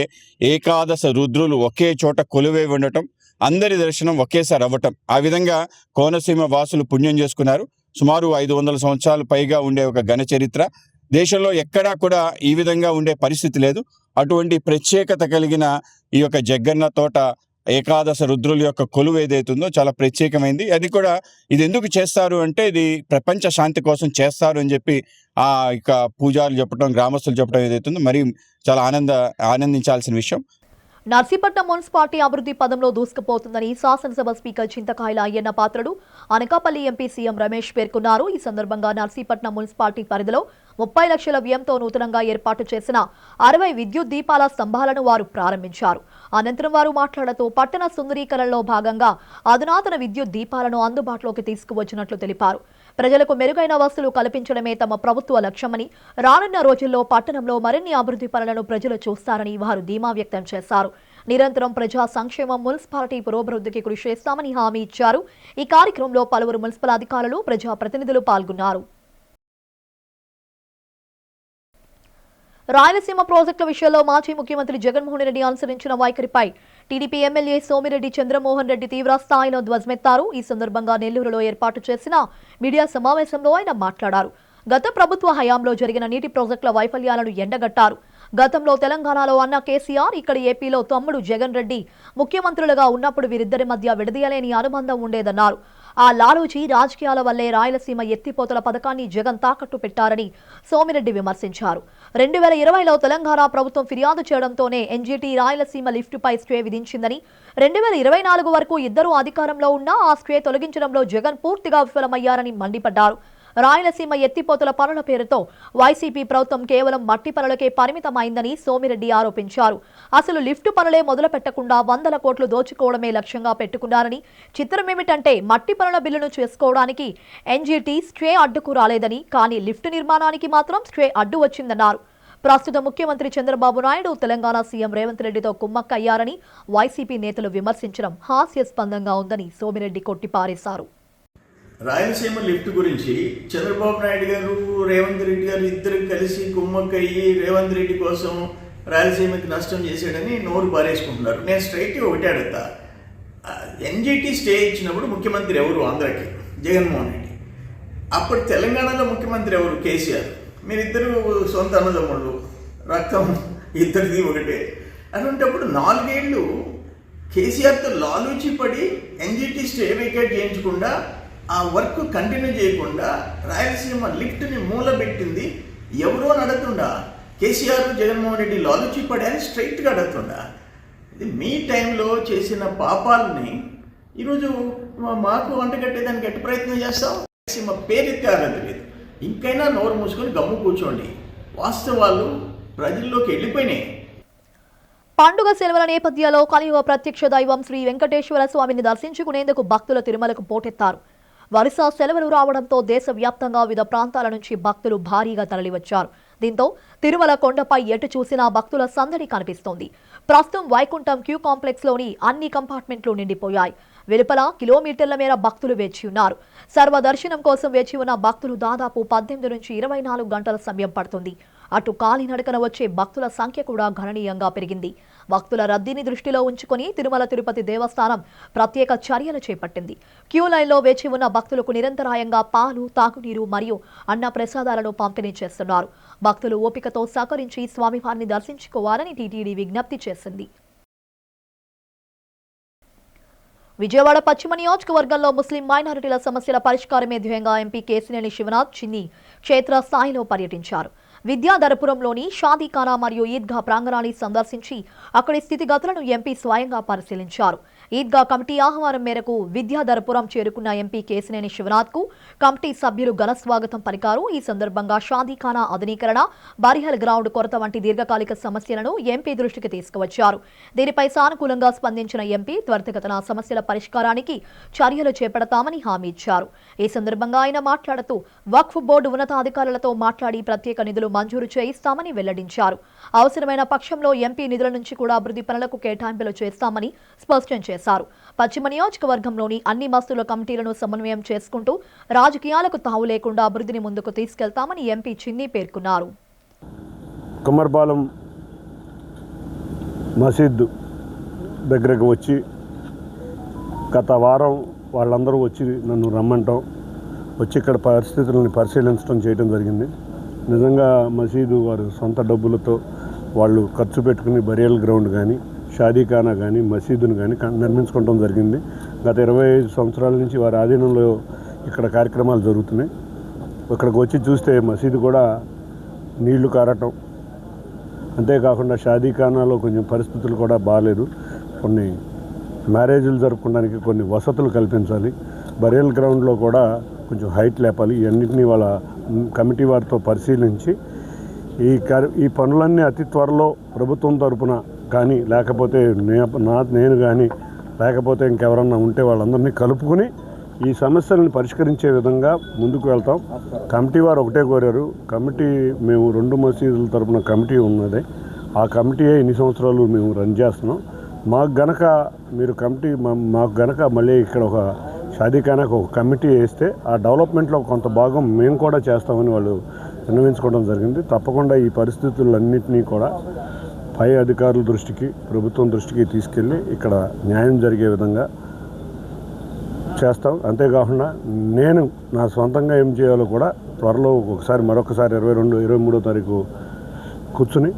ఏకాదశ రుద్రులు ఒకే చోట కొలువై ఉండటం, అందరి దర్శనం ఒకేసారి అవ్వటం, ఆ విధంగా కోనసీమ వాసులు పుణ్యం చేసుకున్నారు. సుమారు 500 సంవత్సరాలు పైగా ఉండే ఒక ఘన చరిత్ర. దేశంలో ఎక్కడా కూడా ఈ విధంగా ఉండే పరిస్థితి లేదు. అటువంటి ప్రత్యేకత కలిగిన ఈ యొక్క జగ్గన్న తోట ఏకాదశ రుద్రుల యొక్క కొలువు ఏదైతుందో చాలా ప్రత్యేకమైంది. అది కూడా ఇది ఎందుకు చేస్తారు అంటే ఇది ప్రపంచ శాంతి కోసం చేస్తారు అని చెప్పి ఆ యొక్క పూజారులు చెప్పడం, గ్రామస్తులు చెప్పడం ఏదైతుందో మరి చాలా ఆనందించాల్సిన విషయం. నర్సీపట్నం మున్సిపాలిటీ అభివృద్ధి పదంలో దూసుకుపోతుందని శాసనసభ స్పీకర్ చింతకాయల అయ్యన్న పాత్రుడు అనకాపల్లి ఎంపీ సీఎం రమేష్ పేర్కొన్నారు. ఈ సందర్భంగా నర్సీపట్నం మున్సిపాలిటీ పరిధిలో 30 లక్షల వ్యయంతో నూతనంగా ఏర్పాటు చేసిన 60 విద్యుత్ దీపాల స్తంభాలను వారు ప్రారంభించారు. అనంతరం వారు మాట్లాడుతూ పట్టణ సుందరీకరణలో భాగంగా అధునాతన విద్యుత్ దీపాలను అందుబాటులోకి తీసుకువచ్చినట్లు తెలిపారు. ప్రజలకు మెరుగైన వసతులు కల్పించడమే తమ ప్రభుత్వ లక్ష్యమని, రానున్న రోజుల్లో పట్టణంలో మరిన్ని అభివృద్ధి పనులను ప్రజలు చూస్తారని వారు ధీమా వ్యక్తం చేశారు. నిరంతరం ప్రజా సంక్షేమం, మున్సిపాలిటీ పురోభివృద్ధికి కృషి చేస్తామని హామీ ఇచ్చారు. ఈ కార్యక్రమంలో పలువురు మున్సిపల్ అధికారులు, ప్రజాప్రతినిధులు పాల్గొన్నారు. రాయలసీమ ప్రాజెక్టుల విషయంలో మాజీ ముఖ్యమంత్రి జగన్మోహన్ రెడ్డి అనుసరించిన వైఖరిపై టీడీపీ ఎమ్మెల్యే సోమిరెడ్డి చంద్రమోహన్ రెడ్డి తీవ్ర స్థాయిలో ధ్వజమెత్తారు. ఈ సందర్భంగా నెల్లూరులో ఏర్పాటు చేసిన మీడియా సమావేశంలో ఆయన మాట్లాడారు. గత ప్రభుత్వ హయాంలో జరిగిన నీటి ప్రాజెక్టుల వైఫల్యాలను ఎండగట్టారు. గతంలో తెలంగాణలో అన్న కేసీఆర్, ఇక్కడ ఏపీలో తమ్ముడు జగన్ రెడ్డి ముఖ్యమంత్రులుగా ఉన్నప్పుడు వీరిద్దరి మధ్య విడదీయలేని అనుబంధం ఉండేదన్నారు. ఆ లాలూచి రాజకీయాల వల్లే రాయలసీమ ఎత్తిపోతల పథకాన్ని జగన్ తాకట్టు పెట్టారని సోమిరెడ్డి విమర్శించారు. 2020లో తెలంగాణ ప్రభుత్వం ఫిర్యాదు చేయడంతోనే ఎన్జీటీ రాయలసీమ లిఫ్టుపై స్టే విధించిందని, 2024 వరకు ఇద్దరూ అధికారంలో ఉన్నా ఆ స్టే తొలగించడంలో జగన్ పూర్తిగా విఫలమయ్యారని మండిపడ్డారు. రాయలసీమ ఎత్తిపోతల పనుల పేరుతో వైసీపీ ప్రభుత్వం కేవలం మట్టి పనులకే పరిమితమైందని సోమిరెడ్డి ఆరోపించారు. అసలు లిఫ్టు పనులే మొదలు పెట్టకుండా 100 కోట్లు దోచుకోవడమే లక్ష్యంగా పెట్టుకున్నారని, చిత్రమేమిటంటే మట్టి పనుల బిల్లును చేసుకోవడానికి ఎన్జీటీ స్టే అడ్డుకు రాలేదని, కానీ లిఫ్టు నిర్మాణానికి మాత్రం స్టే అడ్డు వచ్చిందన్నారు. ప్రస్తుత ముఖ్యమంత్రి చంద్రబాబు నాయుడు తెలంగాణ సీఎం రేవంత్ రెడ్డితో కుమ్మక్కయ్యారని వైసీపీ నేతలు విమర్శించడం హాస్యాస్పదంగా ఉందని సోమిరెడ్డి కొట్టిపారేశారు. రాయలసీమ లిఫ్ట్ గురించి చంద్రబాబు నాయుడు గారు, రేవంత్ రెడ్డి గారు ఇద్దరు కలిసి కుమ్మక్కయ్యి రేవంత్ రెడ్డి కోసం రాయలసీమకి నష్టం చేశాడని నోరు పారేసుకుంటున్నారు. నేను స్ట్రైట్గా ఒకటే అడుగుతా, ఎన్జీటీ స్టే ఇచ్చినప్పుడు ముఖ్యమంత్రి ఎవరు? ఆంధ్రాకి జగన్మోహన్ రెడ్డి. అప్పుడు తెలంగాణలో ముఖ్యమంత్రి ఎవరు? కేసీఆర్. మీరిద్దరు సొంత అన్నదమ్ముళ్ళు, రక్తం ఇద్దరిది ఒకటే. అటువంటిప్పుడు 4 ఏళ్ళు కేసీఆర్తో లాలూచి పడి ఎన్జీటీ స్టే వేకేట్ చేయించకుండా, ఆ వర్క్ కంటిన్యూ చేయకుండా రాయలసీమ లిఫ్ట్ని మూలబెట్టింది ఎవరో అడుగుతుండా? కేసీఆర్, జగన్మోహన్ రెడ్డి లాలూచి పడి అని స్ట్రైట్గా అడుగుతుండా? ఇది మీ టైంలో చేసిన పాపాలని ఈరోజు మాకు వంటగట్టేదానికి ఎట్టి ప్రయత్నం చేస్తాం? రాయలసీమ పేరెత్తే అర్హత లేదు. ఇంకైనా నోరు మూసుకొని గమ్ము కూర్చోండి. వాస్తవాలు ప్రజల్లోకి వెళ్ళిపోయినాయి. పండుగ సెలవుల నేపథ్యంలో కలియుగ ప్రత్యక్ష దైవం శ్రీ వెంకటేశ్వర స్వామిని దర్శించుకునేందుకు భక్తులు తిరుమలకు పోటెత్తారు. వరుస సెలవులు రావడంతో దేశవ్యాప్తంగా వివిధ ప్రాంతాల నుంచి భక్తులు భారీగా తరలివచ్చారు. దీంతో తిరుమల కొండపై ఎటు చూసినా భక్తుల సందడి కనిపిస్తోంది. ప్రస్తుతం వైకుంఠం క్యూ కాంప్లెక్స్ లోని అన్ని కంపార్ట్మెంట్లు నిండిపోయాయి. వెలుపల కిలోమీటర్ల మేర భక్తులు వేచి ఉన్నారు. సర్వదర్శనం కోసం వేచి ఉన్న భక్తులు దాదాపు 18 నుంచి 24 గంటల సమయం పడుతుంది. అటు కాలినడకన వచ్చే భక్తుల సంఖ్య కూడా గణనీయంగా పెరిగింది. భక్తుల రద్దీని దృష్టిలో ఉంచుకొని తిరుమల తిరుపతి దేవస్థానం ప్రత్యేక చర్యలు చేపట్టింది. క్యూ లైన్లో వేచి ఉన్న భక్తులకు నిరంతరాయంగా పాలు, తాగునీరు మరియు అన్న ప్రసాదాలను పంపిణీ చేస్తున్నారు. భక్తులు ఓపికతో సహకరించి స్వామివారిని దర్శించుకోవాలని టీటీడీ విజ్ఞప్తి చేసింది. విజయవాడ పశ్చిమ నియోజకవర్గంలో ముస్లిం మైనారిటీల సమస్యల పరిష్కారమే ధ్యేయంగా ఎంపీ కేసినేని శివనాథ్ చిన్ని క్షేత్రస్థాయిలో పర్యటించారు. విద్యాధరపురంలోని షాదీఖానా మరియు ఈద్గా ప్రాంగణాన్ని సందర్శించి అక్కడి స్థితిగతులను ఎంపీ స్వయంగా పరిశీలించారు. ఈద్గా కమిటీ ఆహ్వానం మేరకు విద్యాధరపురం చేరుకున్న ఎంపీ కేసినేని శివనాథ్కు కమిటీ సభ్యులు ఘన స్వాగతం పలికారు. ఈ సందర్భంగా షాదీఖానా ఆధునీకరణ, బరిహల్ గ్రౌండ్ కొరత వంటి దీర్ఘకాలిక సమస్యలను ఎంపీ దృష్టికి తీసుకువచ్చారు. దీనిపై సానుకూలంగా స్పందించిన ఎంపీ త్వరితగతిన సమస్యల పరిష్కారానికి చర్యలు చేపడతామని హామీ ఇచ్చారు. ఈ సందర్భంగా ఆయన మాట్లాడుతూ వక్ఫ్ బోర్డు ఉన్నతాధికారులతో మాట్లాడి ప్రత్యేక నిధులు మంజూరు చేయిస్తామని వెల్లడించారు. అవసరమైన పక్షంలో ఎంపీ నిధుల నుంచి కూడా అభివృద్ధి పనులకు కేటాయింపులు చేస్తామని స్పష్టం చేశారు. పశ్చిమ నియోజకవర్గంలోని అన్ని మస్తుల కమిటీలను సమన్వయం చేసుకుంటూ రాజకీయాలకు తావు లేకుండా అభివృద్ధిని ముందుకు తీసుకెళ్తామని ఎంపీ చిన్ని పేర్కొన్నారు. కుమ్మర్పాలెం మసీద్ దగ్గరకు వచ్చి గత వారం వాళ్ళందరూ వచ్చి నన్ను రమ్మంటాం, వచ్చి ఇక్కడ పరిస్థితులను పరిశీలించడం చేయడం జరిగింది. నిజంగా మసీదు వారు సొంత డబ్బులతో వాళ్ళు ఖర్చు పెట్టుకుని బరియల్ గ్రౌండ్ కానీ, షాదీఖానా కానీ, మసీదును కానీ నిర్మించుకోవడం జరిగింది. గత 25 సంవత్సరాల నుంచి వారి ఆధీనంలో ఇక్కడ కార్యక్రమాలు జరుగుతున్నాయి. ఇక్కడికి వచ్చి చూస్తే మసీదు కూడా నీళ్లు కారటం, అంతేకాకుండా షాదీఖానాలో కొంచెం పరిస్థితులు కూడా బాగాలేదు. కొన్ని మ్యారేజీలు జరుపుకోవడానికి కొన్ని వసతులు కల్పించాలి. బరియల్ గ్రౌండ్లో కూడా కొంచెం హైట్ లేపాలి. ఇవన్నింటినీ వాళ్ళ కమిటీ వారితో పరిశీలించి ఈ పనులన్నీ అతి త్వరలో ప్రభుత్వం తరపున కానీ, లేకపోతే నేను కానీ, లేకపోతే ఇంకెవరన్నా ఉంటే వాళ్ళందరినీ కలుపుకుని ఈ సమస్యలను పరిష్కరించే విధంగా ముందుకు వెళ్తాం. కమిటీ వారు ఒకటే కోరారు, కమిటీ మేము 2 మసీదుల తరపున కమిటీ ఉన్నది, ఆ కమిటీయే ఇన్ని సంవత్సరాలు మేము రన్ చేస్తున్నాం. మాకు గనక మీరు కమిటీ మాకు గనక మళ్ళీ ఇక్కడ ఒక షాదీఖానాకు ఒక కమిటీ వేస్తే ఆ డెవలప్మెంట్లో కొంత భాగం మేము కూడా చేస్తామని వాళ్ళు విన్నవించుకోవడం జరిగింది. తప్పకుండా ఈ పరిస్థితులన్నింటినీ కూడా పై అధికారుల దృష్టికి, ప్రభుత్వం దృష్టికి తీసుకెళ్ళి ఇక్కడ న్యాయం జరిగే విధంగా చేస్తాం. అంతేకాకుండా నేను నా సొంతంగా ఏం చేయాలో కూడా త్వరలో మరొకసారి 22, 23వ తారీఖు కూర్చుని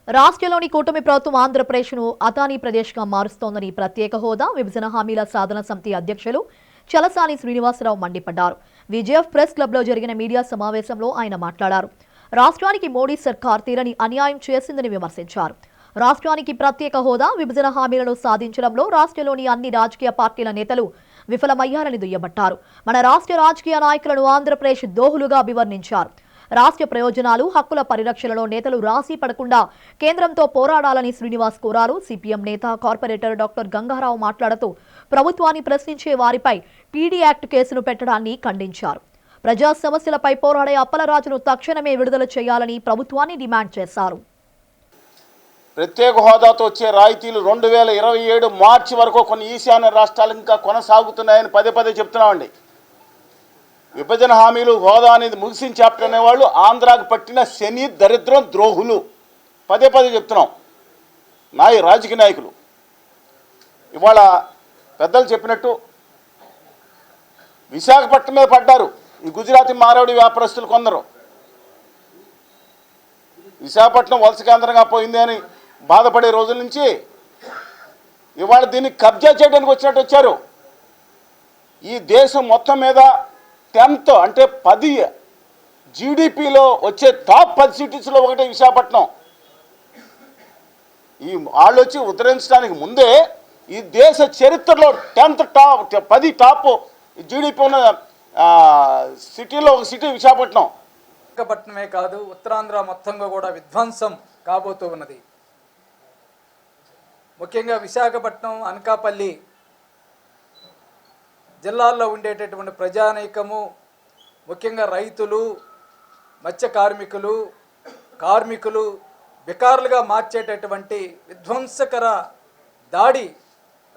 రాష్ట్రంలోని కూటమి ప్రభుత్వం ఆంధ్రప్రదేశ్ను అదానీ ప్రదేశ్గా మారుస్తోందని ప్రత్యేక హోదా, విభజన హామీల సాధన సమితి అధ్యక్షులు చలసాని శ్రీనివాసరావు మండిపడ్డారు. విజయఫ్ ప్రెస్ క్లబ్లో జరిగిన మీడియా సమావేశంలో ఆయన మాట్లాడారు. రాష్ట్రానికి మోడీ సర్కార్ తీరని అన్యాయం చేసిందని విమర్శించారు. రాష్ట్రానికి ప్రత్యేక హోదా, విభజన హామీలను సాధించడంలో రాష్ట్రంలోని అన్ని రాజకీయ పార్టీల నేతలు విఫలమయ్యారని దుయ్యబట్టారు. మన రాష్ట్ర రాజకీయ నాయకులను ఆంధ్రప్రదేశ్ దోహులుగా అభివర్ణించారు. రాష్ట్ర ప్రయోజనాలు, హక్కుల పరిరక్షణలో నేతలు రాజీ పడకుండా కేంద్రంతో పోరాడాలని శ్రీనివాస్ కోరారు. సిపిఎం నేత కార్పొరేటర్ డాక్టర్ గంగారావు మాట్లాడుతూ ప్రభుత్వాన్ని ప్రశ్నించే వారిపై పీడీ యాక్ట్ కేసును పెట్టడాన్ని ఖండించారు. ప్రజా సమస్యలపై పోరాడే అప్పలరాజును తక్షణమే విడుదల చేయాలని ప్రభుత్వాన్ని డిమాండ్ చేశారు. ప్రత్యేక హోదాతో వచ్చే రాయితీలు 2027 మార్చి వరకు కొన్ని ఈశాన్య రాష్ట్రాలు ఇంకా కొనసాగుతున్నాయని పదే చెప్తున్నామండి. విభజన హామీలు, హోదా అనేది ముగిసిన చాప్టర్ అనేవాళ్ళు ఆంధ్రాకు పట్టిన శని, దరిద్రం, ద్రోహులు పదే చెప్తున్నాం. రాజకీయ నాయకులు ఇవాళ పెద్దలు చెప్పినట్టు విశాఖపట్నం మీద పడ్డారు ఈ గుజరాతీ మారవాడి వ్యాపారస్తులు కొందరు. విశాఖపట్నం వలస కేంద్రంగా పోయింది అని బాధపడే రోజుల నుంచి ఇవాళ దీన్ని కబ్జా చేయడానికి వచ్చినట్టు వచ్చారు. ఈ దేశం మొత్తం మీద 10th అంటే 10 జీడిపిలో వచ్చే టాప్ 10 సిటీస్లో ఒకటే విశాఖపట్నం. ఈ వాళ్ళు వచ్చి ఉద్ధరించడానికి ముందే ఈ దేశ చరిత్రలో 10th టాప్ 10 టాప్ జీడిపి ఉన్న సిటీలో ఒక సిటీ విశాఖపట్నం. విశాఖపట్నమే కాదు, ఉత్తరాంధ్ర మొత్తంగా కూడా విధ్వంసం కాబోతూ ఉన్నది. ముఖ్యంగా విశాఖపట్నం, అనకాపల్లి జిల్లాల్లో ఉండేటటువంటి ప్రజానీకము, ముఖ్యంగా రైతులు, మత్స్య కార్మికులు బికారులుగా మార్చేటటువంటి విధ్వంసకర దాడి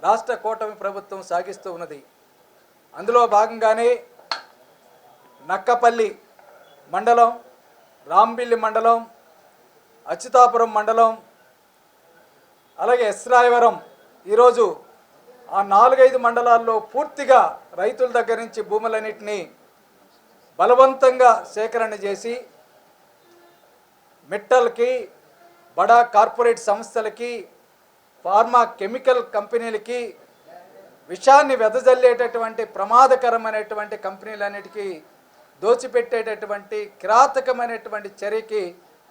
రాష్ట్ర కూటమి ప్రభుత్వం సాగిస్తూ ఉన్నది. అందులో భాగంగానే నక్కపల్లి మండలం, రాంబిల్లి మండలం, అచ్యుతాపురం మండలం, అలాగే ఎస్రాయవరం, ఈరోజు ఆ 4-5 మండలాల్లో పూర్తిగా రైతుల దగ్గర నుంచి భూములన్నింటినీ బలవంతంగా సేకరణ చేసి మెట్టల్కి, బడా కార్పొరేట్ సంస్థలకి, ఫార్మా కెమికల్ కంపెనీలకి, విషాన్ని వెదజల్లేటటువంటి ప్రమాదకరమైనటువంటి కంపెనీలన్నిటికీ దోచిపెట్టేటటువంటి కిరాతకమైనటువంటి చర్యకి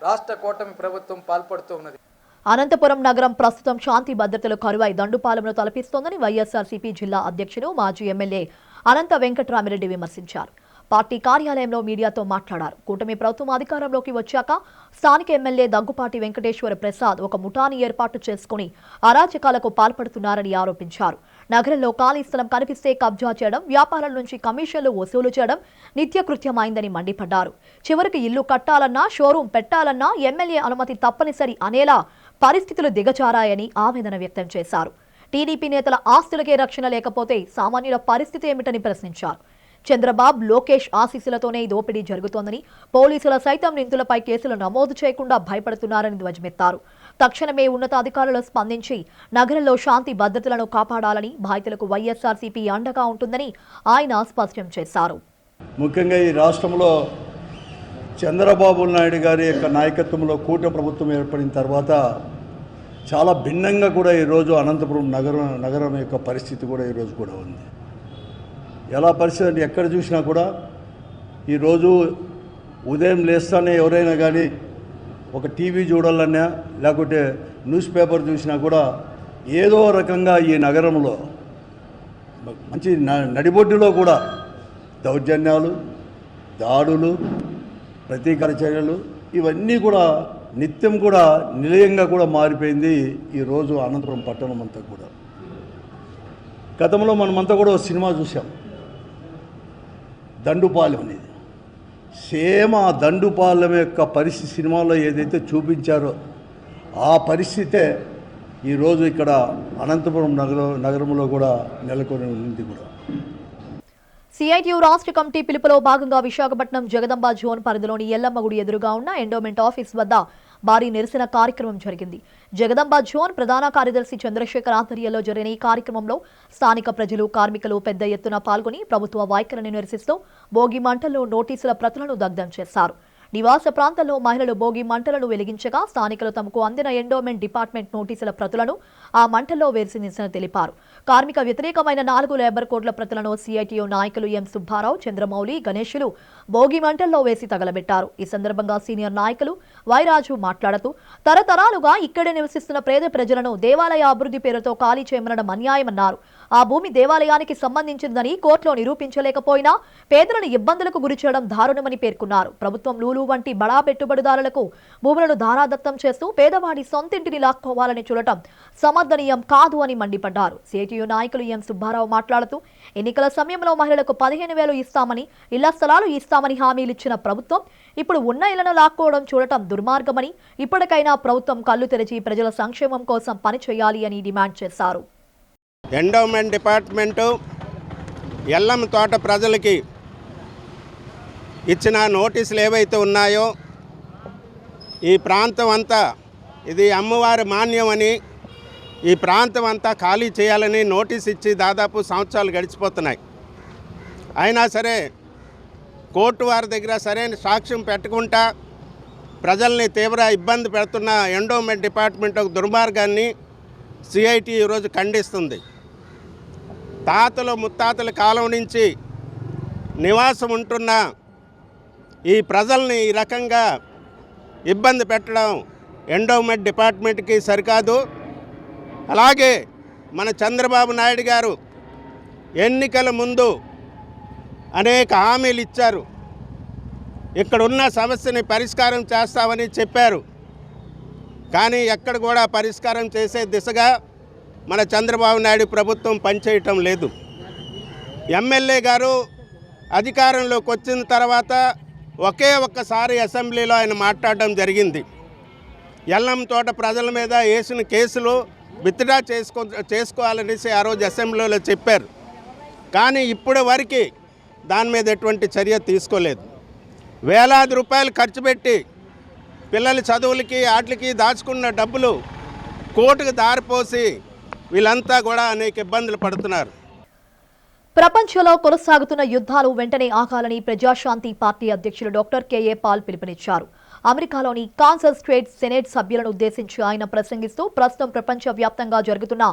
రాష్ట్ర కూటమి ప్రభుత్వం పాల్పడుతూ ఉన్నది. అనంతపురం నగరం ప్రస్తుతం శాంతి భద్రతలు కరువై దండుపాలెంను తలపిస్తోందని వైఎస్ఆర్సీపీ జిల్లా అధ్యక్షుడు మాజీ ఎమ్మెల్యే అనంత వెంకట్రామిరెడ్డి విమర్శించారు. పార్టీ కార్యాలయంలో మీడియాతో మాట్లాడారు. కూటమి ప్రభుత్వం అధికారంలోకి వచ్చాక స్థానిక ఎమ్మెల్యే దగ్గుపాటి వెంకటేశ్వర ప్రసాద్ ఒక ముఠాని ఏర్పాటు చేసుకుని అరాచకాలకు పాల్పడుతున్నారని ఆరోపించారు. నగరంలో ఖాళీ స్థలం కనిపిస్తే కబ్జా చేయడం, వ్యాపారాల నుంచి కమిషన్లు వసూలు చేయడం నిత్యకృత్యమైందని మండిపడ్డారు. చివరికి ఇల్లు కట్టాలన్నా, షోరూం పెట్టాలన్నా ఎమ్మెల్యే అనుమతి తప్పనిసరి అనేలా పరిస్థితులు దిగజారాయని ఆవేదన వ్యక్తం చేశారు. టీడీపీ నేతల ఆస్తులకే రక్షణ లేకపోతే సామాన్యుల పరిస్థితి ఏమిటని ప్రశ్నించారు. చంద్రబాబు, లోకేష్ ఆశీస్సులతోనే ఈ దోపిడీ జరుగుతోందని, పోలీసుల సైతం నిందితులపై కేసులు నమోదు చేయకుండా భయపడుతున్నారని ధ్వజమెత్తారు. తక్షణమే ఉన్నతాధికారులు స్పందించి నగరంలో శాంతి భద్రతలను కాపాడాలని, బాధితులకు వైఎస్ఆర్సీపీ అండగా ఉంటుందని ఆయన స్పష్టం చేశారు. ముఖ్యంగా ఈ రాష్ట్రంలో చంద్రబాబు నాయుడు గారి యొక్క నాయకత్వంలో కూటమి ప్రభుత్వం ఏర్పడిన తర్వాత చాలా భిన్నంగా కూడా ఈరోజు అనంతపురం నగరం యొక్క పరిస్థితి కూడా ఈరోజు కూడా ఉంది. ఎలా పరిస్థితి ఎక్కడ చూసినా కూడా ఈరోజు ఉదయం లేస్తానే ఎవరైనా కానీ ఒక టీవీ చూడాలన్నా లేకుంటే న్యూస్ పేపర్ చూసినా కూడా ఏదో రకంగా ఈ నగరంలో మంచి నడిబొడ్డులో కూడా దౌర్జన్యాలు, దాడులు, ప్రతీకార చర్యలు ఇవన్నీ కూడా నిత్యం కూడా నిలయంగా కూడా మారిపోయింది ఈరోజు అనంతపురం పట్టణం అంతా కూడా. గతంలో మనమంతా కూడా ఒక సినిమా చూసాం, దండుపాలెం అనేది. సేమ్ ఆ దండుపాలెం యొక్క పరిస్థితి సినిమాలో ఏదైతే చూపించారో ఆ పరిస్థితే ఈరోజు ఇక్కడ అనంతపురం నగరంలో కూడా నెలకొని ఉంది కూడా. సిఐటియు రాష్ట్ర కమిటీ పిలుపులో భాగంగా విశాఖపట్నం జగదంబ జోన్ పరిధిలోని ఎల్లమ్మ గుడి ఎదురుగా ఉన్న ఎండోమెంట్ ఆఫీస్ వద్ద భారీ నిరసన కార్యక్రమం జరిగింది. జగదంబ జోన్ ప్రధాన కార్యదర్శి చంద్రశేఖర్ ఆధ్వర్యంలో జరిగిన ఈ కార్యక్రమంలో స్థానిక ప్రజలు, కార్మికులు పెద్ద ఎత్తున పాల్గొని ప్రభుత్వ వైఖరిని నిరసిస్తూ భోగి మంటల్లో నోటీసుల ప్రతులను దగ్ధం చేశారు. నివాస ప్రాంతాల్లో మహిళలు భోగి మంటలను వెలిగించగా స్థానికులు తమకు అందిన ఎండోమెంట్ డిపార్ట్మెంట్ నోటీసుల ప్రతులను ఆ మంటల్లో వేసి నిరసన తెలిపారు. కార్మిక వ్యతిరేకమైన 4 లేబర్ కోడ్ల ప్రతులను సిఐటియు నాయకులు ఎం సుబ్బారావు, చంద్రమౌళి, గణేశులు భోగి మంటల్లో వేసి తగలబెట్టారు. ఈ సందర్భంగా సీనియర్ నాయకులు వైరాజు మాట్లాడుతూ తరతరాలుగా ఇక్కడే నివసిస్తున్న పేద ప్రజలను దేవాలయ అభివృద్ధి పేరుతో ఖాళీ చేయమనడం అన్యాయమన్నారు. ఆ భూమి దేవాలయానికి సంబంధించిందని కోర్టులో నిరూపించలేకపోయినా పేదలను ఇబ్బందులకు గురిచేయడం దారుణమని పేర్కొన్నారు. ప్రభుత్వం లూలు వంటి బడా పెట్టుబడిదారులకు భూములను ధారాదత్తం చేస్తూ పేదవాడి సొంతింటిని లాక్కోవాలని చూడటం సమర్థనీయం కాదు అని మండిపడ్డారు. సిఐటియు నాయకులు ఎం సుబ్బారావు మాట్లాడుతూ ఎన్నికల సమయంలో మహిళలకు 15,000 ఇస్తామని, ఇళ్ల స్థలాలు ఇస్తామని హామీలిచ్చిన ప్రభుత్వం ఇప్పుడు ఉన్న ఇళ్లను లాక్కోవడం చూడటం దుర్మార్గమని, ఇప్పటికైనా ప్రభుత్వం కళ్లు తెరిచి ప్రజల సంక్షేమం కోసం పనిచేయాలి అని డిమాండ్ చేశారు. ఎండోమెంట్ డిపార్ట్మెంటు ఎల్లమ్మ తోట ప్రజలకి ఇచ్చిన నోటీసులు ఏవైతే ఉన్నాయో ఈ ప్రాంతం అంతా ఇది అమ్మవారి మాన్యం అని ఈ ప్రాంతం అంతా ఖాళీ చేయాలని నోటీస్ ఇచ్చి దాదాపు సంవత్సరాలు గడిచిపోతున్నాయి. అయినా సరే కోర్టు వారి దగ్గర సరైన సాక్ష్యం పెట్టకుండా ప్రజల్ని తీవ్ర ఇబ్బంది పెడుతున్న ఎండోమెంట్ డిపార్ట్మెంట్ ఒక దుర్మార్గాన్ని సిఐటి ఈరోజు ఖండిస్తుంది. తాతలు ముత్తాతల కాలం నుంచి నివాసం ఉంటున్న ఈ ప్రజల్ని ఈ రకంగా ఇబ్బంది పెట్టడం ఎండోమెంట్ డిపార్ట్మెంట్కి సరికాదు. అలాగే మన చంద్రబాబు నాయుడు గారు ఎన్నికల ముందు అనేక హామీలు ఇచ్చారు. ఇక్కడున్న సమస్యని పరిష్కారం చేస్తామని చెప్పారు. కానీ ఎక్కడ కూడా పరిష్కారం చేసే దిశగా మన చంద్రబాబు నాయుడు ప్రభుత్వం పనిచేయటం లేదు. ఎమ్మెల్యే గారు అధికారంలోకి వచ్చిన తర్వాత ఒకే ఒక్కసారి అసెంబ్లీలో ఆయన మాట్లాడడం జరిగింది. ఎల్లమ్మ తోట ప్రజల మీద వేసిన కేసులు విత్డ్రా చేసుకోవాలనేసి ఆ రోజు అసెంబ్లీలో చెప్పారు. కానీ ఇప్పటి వరకు దాని మీద ఎటువంటి చర్య తీసుకోలేదు. వేలాది రూపాయలు ఖర్చు పెట్టి పిల్లల చదువులకి వాటికి దాచుకున్న డబ్బులు కోర్టుకు దారిపోసి వీళ్ళంతా కూడా అనేక ఇబ్బందులు పడుతున్నారు. ప్రపంచంలో కొనసాగుతున్న యుద్ధాలు వెంటనే ఆగాలని ప్రజాశాంతి పార్టీ అధ్యక్షులు డాక్టర్ కేఏ పాల్ పిలుపునిచ్చారు. అమెరికాలోని కాన్సస్ స్టేట్ సెనేట్ సభ్యులను ఉద్దేశించి ఆయన ప్రసంగిస్తూ ప్రస్తుతం ప్రపంచవ్యాప్తంగా జరుగుతున్న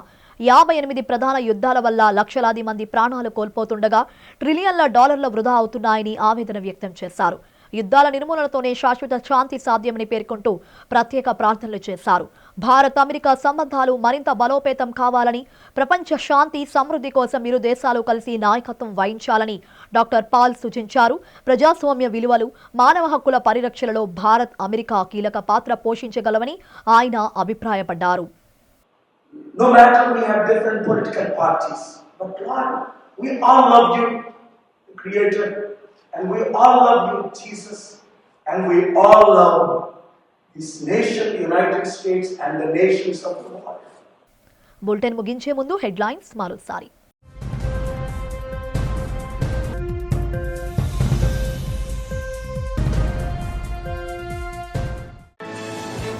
58 ప్రధాన యుద్ధాల వల్ల లక్షలాది మంది ప్రాణాలు కోల్పోతుండగా ట్రిలియన్ల డాలర్ల వృధా అవుతున్నాయని ఆవేదన వ్యక్తం చేశారు. యుద్ధాల నిర్మూలనతోనే శాశ్వత శాంతి సాధ్యమని పేర్కొంటూ ప్రత్యేక ప్రార్థనలు చేశారు. భారత్ అమెరికా సంబంధాలు మరింత బలోపేతం కావాలని, ప్రపంచ శాంతి సమృద్ధి కోసం ఇరు దేశాలు కలిసి నాయకత్వం వహించాలని డాక్టర్ పాల్ సూచించారు. ప్రజాస్వామ్య విలువలు, మానవ హక్కుల పరిరక్షణలో భారత్ అమెరికా కీలక పాత్ర పోషించగలవని ఆయన అభిప్రాయపడ్డారు. No matter we have different political parties, but Lord, we all love you, the Creator, and we all love you, Jesus, and we all love this nation, the United States, and the nations of the world. Bulletin ముగించే ముందు headlines మరోసారి.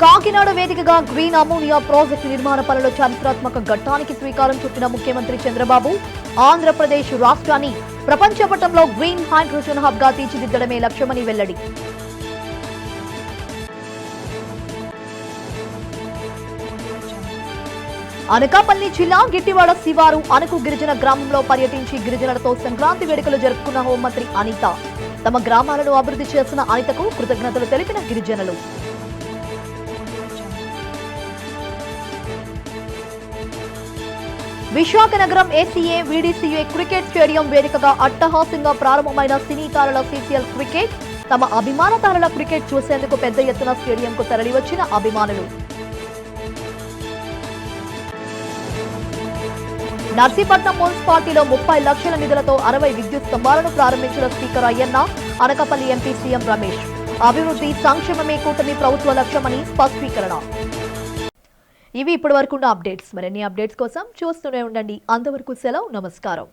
కాకినాడ వేదికగా green ammonia project నిర్మాణ పనుల చారిత్రాత్మక ఘట్టానికి శ్రీకారం చుట్టిన ముఖ్యమంత్రి చంద్రబాబు, ఆంధ్రప్రదేశ్ రాష్ట్రాన్ని ప్రపంచ పటంలో గ్రీన్ హైడ్రోజన్ హబ్ గా తీర్చిదిద్దడమే లక్ష్యమని వెల్లడి. అనకాపల్లి జిల్లా గిట్టివాడ శివారు అణుకు గిరిజన గ్రామంలో పర్యటించి గిరిజనులతో సంక్రాంతి వేడుకలు జరుపుకున్న హోంమంత్రి అనిత. తమ గ్రామాలను అభివృద్ధి చేసిన అనితకు కృతజ్ఞతలు తెలిపిన గిరిజనులు. విశాఖ నగరం ఏసీఏ వీడీసీఏ క్రికెట్ స్టేడియం వేదికగా అట్టహాసంగా ప్రారంభమైన సినీ తారల సీసీఎల్ క్రికెట్. తమ అభిమాన తారల క్రికెట్ చూసేందుకు పెద్ద ఎత్తున స్టేడియంకు తరలివచ్చిన అభిమానులు. నర్సీపట్నం మున్సిపాలిటీలో 30 లక్షల నిధులతో 60 విద్యుత్ స్తంభాలను ప్రారంభించిన speaker Ayyanna. Anakapalli MP CM Ramesh. అభివృద్ధి సంక్షేమమే కూటమి ప్రభుత్వ లక్ష్యమని స్పష్టీకరణ. ఇవి ఇప్పటి వరకున్న అప్డేట్స్. మరిన్ని అప్డేట్స్ కోసం చూస్తూనే ఉండండి. అంతవరకు సెలవు, నమస్కారం.